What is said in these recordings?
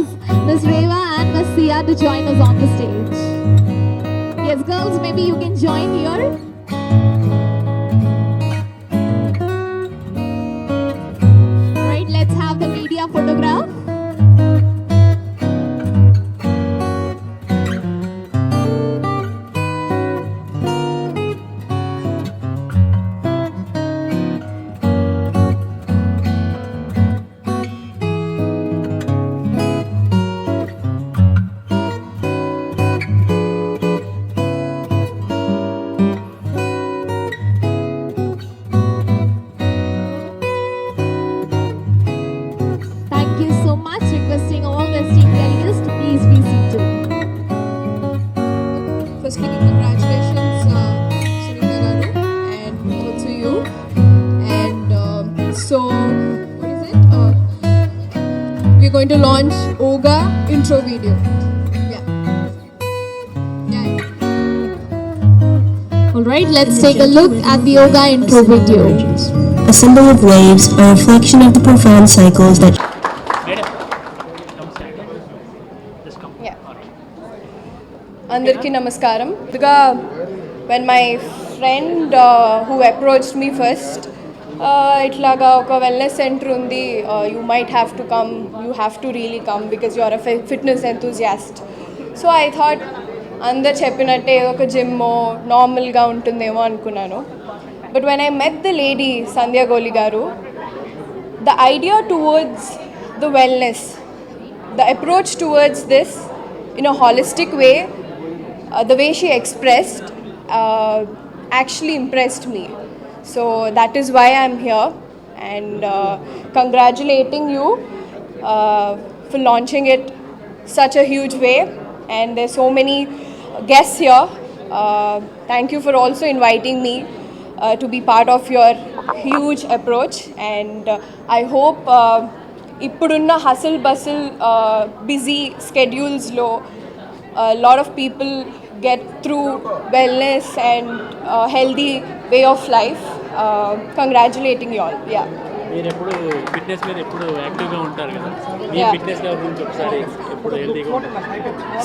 request Ms. Reva and Ms. Sia to join us on the stage. Yes, girls, maybe you can join here. Right, let's have the media photograph. Requesting all the esteemed delegates to please be seated. Firstly, congratulations, Sunita Garu, and also you. And so, what is it? We're going to launch Oga intro video. All right, let's take a look at the yoga intro video. A symbol of waves, a reflection of the profound cycles that Andarki namaskaram. When my friend who approached me first, itlaga oka wellness center undi, you might have to come, you have to really come because you are a fitness enthusiast. So I thought అందరు చెప్పినట్టే ఒక gym నార్మల్గా ఉంటుందేమో అనుకున్నాను. But when I met the lady Sandhya Goli garu, the idea towards the wellness, the approach towards this in a holistic way, the way she expressed actually impressed me. So that is why I'm here, and congratulating you for launching it such a huge way. And there's so many guests here. Thank you for also inviting me to be part of your huge approach, and I hope ippudunna hustle bustle busy schedules lo a lot of people get through wellness and healthy way of life. Congratulating you all. Yeah. మీరు ఎప్పుడు fitness మీద ఎప్పుడు యాక్టివ్గా ఉంటారు కదా, మీ fitness గురించి ఒకసారి ఎప్పుడు హెల్తీగా ఉంటారు?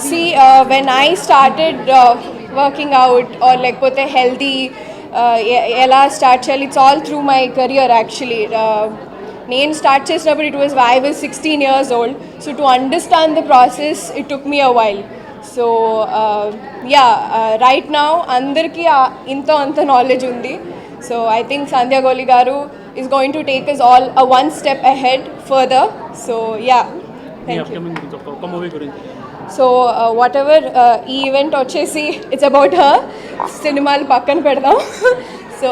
See, when I started working out or లేకపోతే హెల్తీ ఎలా స్టార్ట్ చేయాలి, it's all through my career actually. నేను స్టార్ట్ చేసినప్పుడు it was I was 16 years old, so to understand the process it took me a while. So right now అందరికీ ఇంత అంత knowledge ఉంది. So I think Sandhya Goli garu is going to take us all one step ahead further. So thank you. ఒక movie గురించి. So whatever event వచ్చేసి it's about her, సినిమాలు పక్కన పెడదాం. So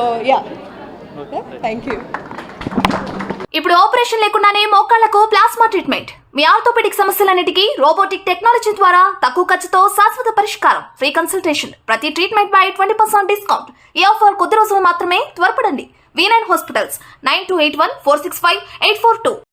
thank you. ఇప్పుడు ఆపరేషన్ లేకుండానే మోకాళ్లకు plasma treatment. మీ orthopaedic సమస్యలన్నిటికీ robotic technology ద్వారా తక్కువ ఖర్చుతో శాశ్వత పరిష్కారం. Free consultation. ప్రతి ట్రీట్మెంట్ పై 20% డిస్కౌంట్. ఈ ఆఫర్ కొద్ది రోజులు మాత్రమే. త్వరపడండి. V9 hospitals 9281465842.